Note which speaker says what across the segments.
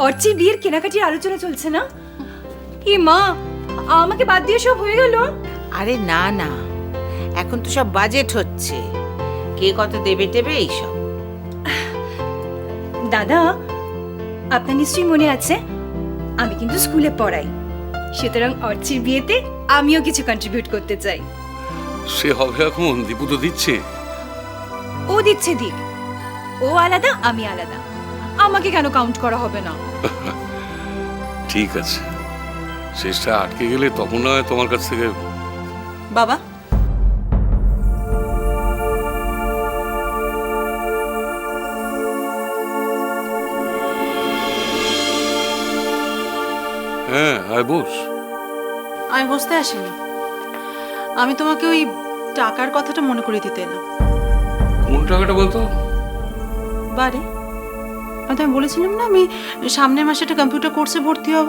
Speaker 1: অর্চির বিয়ের কেনাকাটির আলোচনা চলছে না? এ মা, আমাকে বাদ দিয়ে সব হয়ে গেল?
Speaker 2: আরে না না, এখন তো সব বাজেট হচ্ছে, কে কত দেবে টেবে এইসব।
Speaker 1: দাদা, আপনার নিশ্চয়ই মনে আছে আমি কিন্তু স্কুলে পড়াই, সুতরাং অর্চির বিয়েতে আমিও কিছু কন্ট্রিবিউট করতে চাই।
Speaker 3: সে হবে এখন, দীপু তো দিচ্ছে।
Speaker 1: ও দিচ্ছে দিক, ও আলাদা আমি আলাদা, আমাকে কেন কাউন্ট করা হবে না?
Speaker 3: ঠিক আছে, শেষটা আটকে গেলে তখন নয় তোমার কাছ থেকে।
Speaker 4: বাবা,
Speaker 3: হ্যাঁ, আয় বস।
Speaker 4: আমি বসতে আসিনি, আমি তোমাকে ওই টাকার কথাটা মনে করে দিতে এলাম।
Speaker 3: কোন টাকাটা বলতো?
Speaker 4: বারে আমি তোমায় বলেছিলাম না আমি সামনের মাসে একটা কম্পিউটার কোর্সে ভর্তি হব।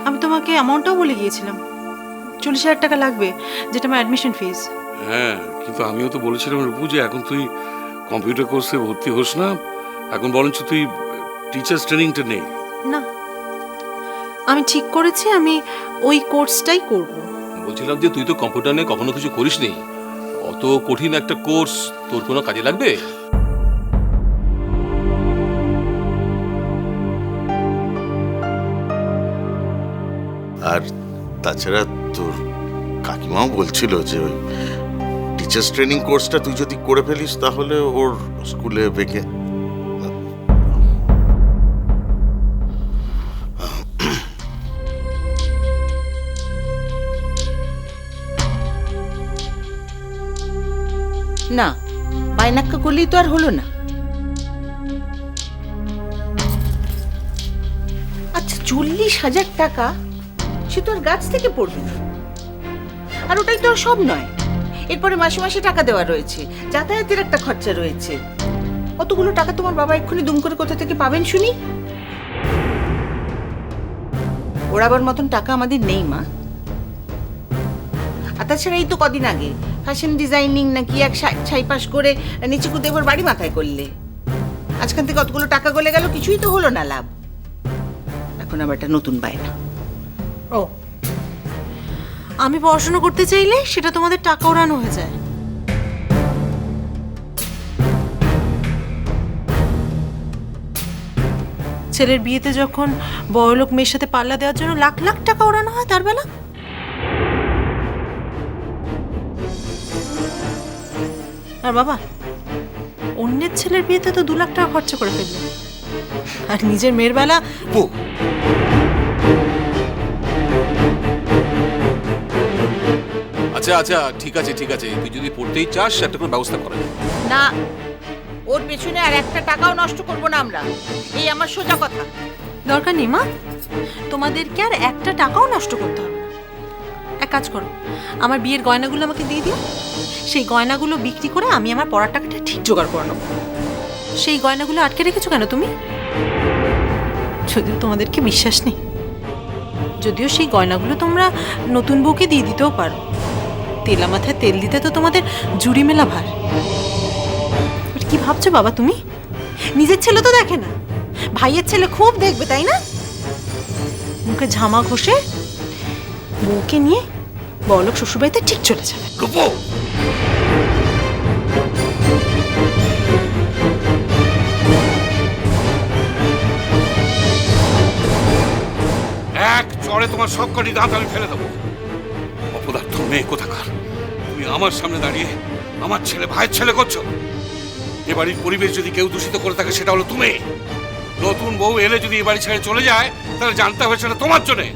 Speaker 4: আমি তোমাকে অ্যামাউন্টটাও বলে গিয়েছিলাম, 40,000 টাকা লাগবে, যেটা আমার অ্যাডমিশন ফিস।
Speaker 3: হ্যাঁ, কিন্তু আমিও তো বলেছিলাম রূপু যে এখন তুই কম্পিউটার কোর্সে ভর্তি হোস না, এখন বরঞ্চ তুই টিচার্স ট্রেনিংটা নে।
Speaker 4: না, আমি ঠিক করেছি আমি ওই কোর্সটাই করব।
Speaker 5: বলছিলাম যে তুই তো কম্পিউটার নিয়ে কখনো কিছু করিসনি, অত কঠিন একটা কোর্স তোর কোনো কাজে লাগবে?
Speaker 6: আর তাছাড়া তোর কাকিমাও বলছিল যে ওই টিচার্স ট্রেনিং কোর্সটা তুই যদি করে ফেলিস তাহলে ওর স্কুলে বেঁকে
Speaker 2: না, বাইনাক্কা করলেই তো আর হলো না। আচ্ছা, 40,000 টাকা সে তো আর গাছ থেকে পড়বে না। আর ওটাই তো আর সব নয়, এরপরে মাসে মাসে টাকা দেওয়া রয়েছে, যাতায়াতের একটা খরচা রয়েছে। কতগুলো টাকা তোমার বাবা এক্ষুনি দুম করে কোথা থেকে পাবেন শুনি? ওড়াবার মতন টাকা আমাদের নেই মা। আর তাছাড়া এই তো কদিন আগে ফ্যাশন ডিজাইনিং নাকি এক ছাই পাশ করে নিচুকু দেবর বাড়ি মাথায় করলে, আজকাল থেকে কতগুলো টাকা গলে গেল, কিছুই তো হলো না লাভ। এখন আবার একটা নতুন বায়না।
Speaker 4: ও, আমি পড়াশোনা করতে চাইলে সেটা তোমাদের টাকা ওড়ানো হয়ে যায়। ছেলের বিয়েতে যখন বড়লোক মেয়ের সাথে পাল্লা দেওয়ার জন্য লাখ লাখ টাকা ওড়ানো হয়, তার বেলা আর বাবা অন্যের ছেলের বিয়েতে তো 2 লাখ টাকা খরচা করে ফেললো, আর নিজের মেয়ের বেলা।
Speaker 5: আচ্ছা আচ্ছা, ঠিক আছে ঠিক আছে, তুই যদি পড়তেই চাস একটা কোনো ব্যবস্থা করে দে।
Speaker 2: না, ওর পেছনে আর একটা টাকাও নষ্ট করবো না আমরা, এই আমার সোজা কথা।
Speaker 4: দরকার নেই মা, তোমাদেরকে আর একটা টাকাও নষ্ট করতে হবে না। এক কাজ করো, আমার বিয়ের গয়নাগুলো আমাকে দিয়ে দিও, সেই গয়নাগুলো বিক্রি করে আমি আমার পড়ার টাকাটা ঠিক জোগাড় করে নেবো। সেই গয়নাগুলো আটকে রেখেছো কেন তুমি? যদিও তোমাদেরকে বিশ্বাস নেই, যদিও সেই গয়নাগুলো তোমরা নতুন বউকে দিয়ে দিতেও পারো, তেলা মাথায় তেল দিতে তো তোমাদের জুড়ি মেলা ভার। কি ভাবছো বাবা তুমি? নিজের ছেলে তো দেখে না, ভাইয়ের ছেলে খুব দেখবে, তাই না? মুখে ঝামা ঘষে বউকে নিয়ে বড়লোক শ্বশুরবাড়িতে ঠিক চলে যাবে।
Speaker 3: এক চড়ে তোমার সব কটি দাঁত আমি ফেলে দেবো। অপদার্থ মেয়ে কোথাকার, তুমি আমার সামনে দাঁড়িয়ে আমার ছেলে ভাইয়ের ছেলে করছো। এ বাড়ির পরিবেশ যদি কেউ দূষিত করে থাকে সেটা হলো তুমি। নতুন বউ এলে যদি এ বাড়ি ছেড়ে চলে যায় তাহলে জানতে হবে সেটা তোমার জন্যে।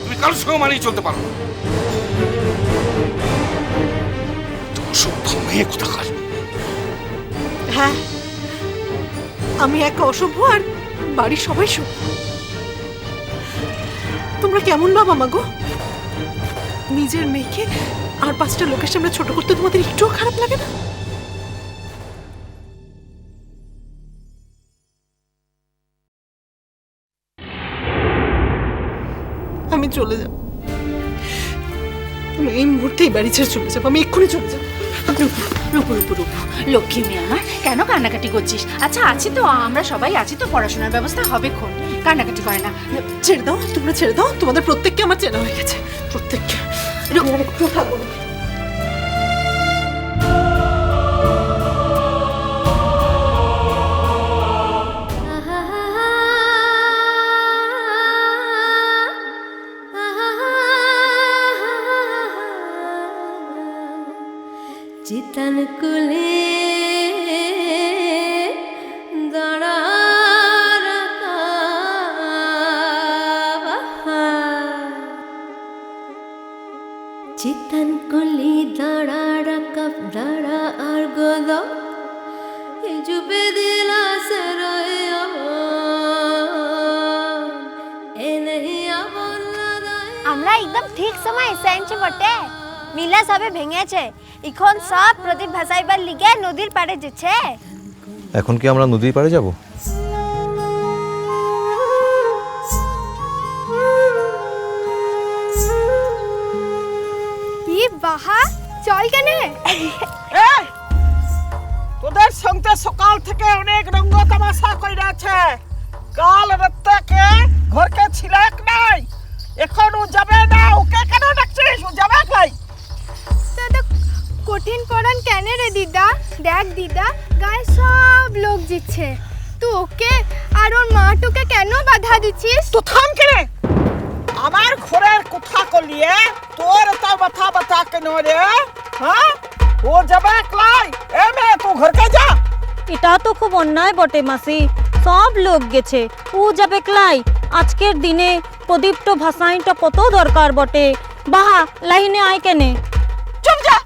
Speaker 3: তুমি কারোর সঙ্গে মানিয়ে চলতে পারো না। তোমার সভ্য মেয়ে কোথাকার।
Speaker 4: হ্যাঁ, আমি এক অসভ্য আর বাড়ির সবাই সভ্য। তোমরা কেমন বাবা মা গো? নিজের মেয়েকে আর 5টা লোকের সামনে ছোট করতে তোমাদের একটুও খারাপ লাগে না? আমি চলে যাব, আমি এই মুহূর্তেই বাড়ি ছেড়ে চলে যাবো, আমি এক্ষুনি চলে যাবো।
Speaker 2: রূপু রূপু রূপু লক্ষ্মী মেয়ে আমার, কেন কান্নাকাটি করছিস? আচ্ছা আছি তো, আমরা সবাই আছি তো, পড়াশোনার ব্যবস্থা হবে খন, কান্নাকাটি করে না।
Speaker 4: ছেড়ে দাও, তোমরা ছেড়ে দাও, তোমাদের প্রত্যেককে আমার চেনা হয়ে গেছে, প্রত্যেককে।
Speaker 2: একটু থাকবো।
Speaker 7: चितन कुले दड़ा चितन कुली दड़ा रकब दड़ा और गोदो ये जुबे दिला से रोया ए नहीं
Speaker 8: আমরা একদম ঠিক সময় এসে আনছি বটে। মিলা সবে ভেঙেছে, এখন সব প্রদীপ ভাসাইবার লিগে নদীর পাড়ে যেছে।
Speaker 9: এখন কি আমরা নদীর পাড়ে যাব?
Speaker 8: কি বাহা, চল কেনে?
Speaker 10: তোদের সঙ্গে সকাল থেকে অনেক রঙ্গ তামাশা কইরাছে। কাল রাতে ঘরকে ছিলাক নাই, এখন ও যাবে না। ওকে কেন ডাকছিস? ও যাবে নাই।
Speaker 8: তো কঠিন পড়ান কেন রে দিদা? দেখ দিদা, গায়ে সব লোক জিতছে, তুই ওকে আর ওর মাটুকে কেন বাধা দিছিস?
Speaker 10: তো থাম কেনে? আমার ঘরের কথা কলিয়ে তোর তা মাথা ব্যথা কেন রে? হ্যাঁ, ও যাবে নাই। এ মে তুই ঘরকে যা।
Speaker 11: এটা তো খুব অন্যায় বটে মাসি, সব লোক গেছে, ও যাবে ক্লাই। আজকের দিনে প্রদীপটা ভাসাইটা কত দরকার বটে। বাহা লাইনে আয় কেনে?
Speaker 10: চুপ যা।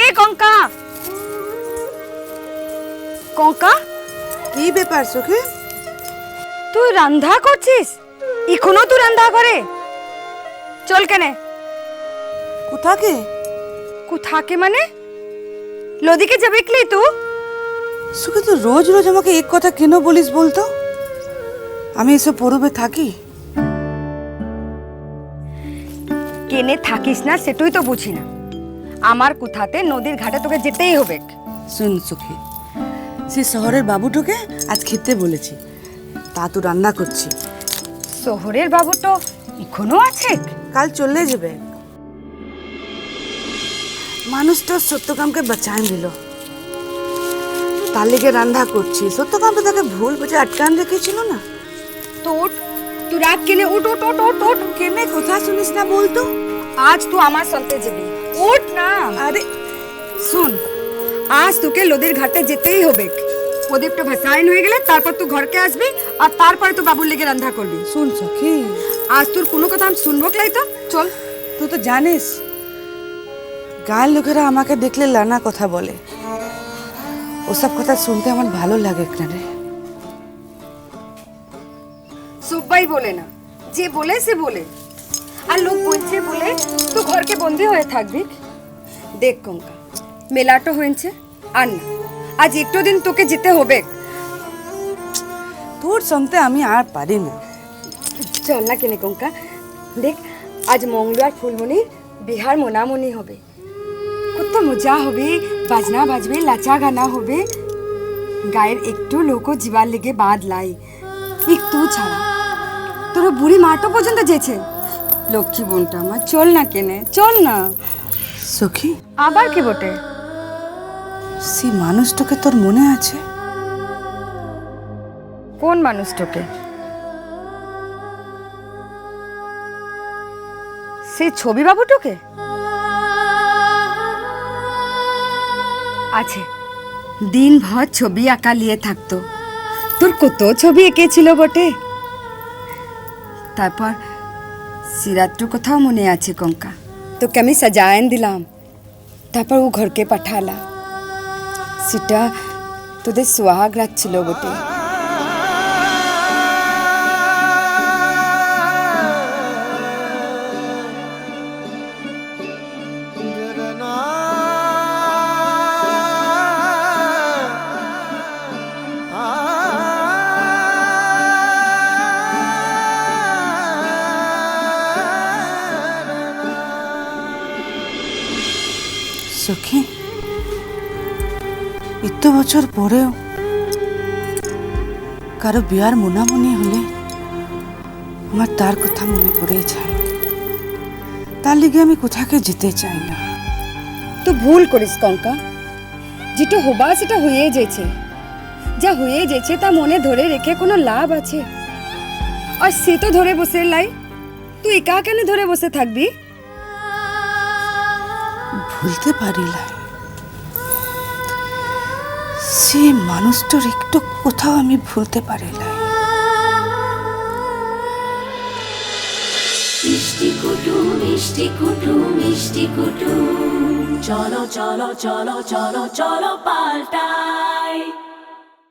Speaker 1: এ কঙ্কা, কঙ্কা,
Speaker 2: কি ব্যাপার সখী?
Speaker 1: তুই রান্না করছিস? এখনো তুই রান্না করে? চল কেনে?
Speaker 2: কোথাকে?
Speaker 1: কোথাকে মানে? লদিকে যাবে কি তুই?
Speaker 2: সুখী, তুই রোজ রোজ আমাকে এক কথা কেন বলিস বলতো? আমি এসব পরবে থাকি?
Speaker 1: কেনে থাকিস না সেটাই তো বুঝি না। আমার কোথাতে নদীর ঘাটে তোকে যেতেই হবে।
Speaker 2: শুন সুখী, সে শহরের বাবুটাকে আজ খেতে বলেছি, তা তো রান্না করছি।
Speaker 1: শহরের বাবু তো এখনো আছে?
Speaker 2: কাল চলে যাবে। মানুষটা সত্যকামকে বাঁচান দিল, তার লেগে রান্না করছি। সত্যকামটা তাকে ভুল বুঝে আটকান রেখেছিল না।
Speaker 1: তো উঠ, তুই রাত কেনে? উঠ উঠ উঠ উঠ উঠ।
Speaker 2: কেনে কথা শুনিস না বলতো?
Speaker 1: আজ তুই আমার সঙ্গে যাবি, উঠ না।
Speaker 2: আরে
Speaker 1: শুন, আজ তোকে নদীর ঘাটে যেতেই হবে। প্রদীপটা ভাসাইন হয়ে গেলে তারপর তুই ঘরকে আসবি, আর তারপরে তুই বাবুর লেগে রান্না করবি।
Speaker 2: শুন সখী,
Speaker 1: আজ তোর কোনো কথা আমি শুনবো ক্লাই তো। চল।
Speaker 2: তুই তো জানিস গায়ের লোকেরা আমাকে দেখলে লানা কথা বলে, ওসব কথা শুনতে আমার ভালো লাগে না রে।
Speaker 1: সবাই বলে না, যে বলে সে বলে, আর লোক বলছে বলে তুই ঘরকে বন্দি হয়ে থাকবি? দেখ কঙ্কা, মেলাটা হয়েছে আর না, আজ একটু দিন তোকে যেতে হবে।
Speaker 2: তোর সঙ্গে আমি আর পারি না।
Speaker 1: চল না কেনে কঙ্কা, দেখ আজ মঙ্গলবার ফুলমণির বিহার মোনামনি হবে, কত মজা হবে, বাজনা বাজবে, লাচা গানা হবে, গায়ের একটু লোকও জীবার লেগে বাঁধ লাই, একটু ছাড়া। তোর বুড়ি মাটো পর্যন্ত যেছে। লক্ষ্মী বোনটা আমার, চল না কেনে, চল না।
Speaker 2: সখী,
Speaker 1: আবার কি বটে?
Speaker 2: সেই মানুষটাকে তোর মনে আছে?
Speaker 1: কোন মানুষটাকে? সেই ছবি বাবুটাকে? আছে, দিনভর ছবি আঁকা নিয়ে থাকতো। তোর কত ছবি এঁকেছিল বটে। তারপর সিরাজটার কথাও মনে আছে কঙ্কা, তোকে আমি সাজায়ন দিলাম, তারপর ও ঘরকে পাঠালা। সেটা তোদের সোহাগ রাত ছিল বটে।
Speaker 2: সখী এত বছর পরেও কারো বিয়ার মনামনি হলে আমার তার কথা মনে পড়ে যায়। তার লিগে আমি কোথাকে যেতে চাই না।
Speaker 1: তো ভুল করিস কঙ্কা, যেটা হবা সেটা হয়ে যেছে, যা হয়ে যেছে তা মনে ধরে রেখে কোনো লাভ আছে? আর সে তো ধরে বসে লাই, তুই একা কেন ধরে বসে থাকবি?
Speaker 2: ভুলতে পারিলাই সে মানুষটার একটু কোথাও আমি ভুলতে পারিলাই।
Speaker 7: মিষ্টি কুটুম মিষ্টি কুটুম মিষ্টি কুটুম, চলো চলো চলো চলো চলো পাল্টাই।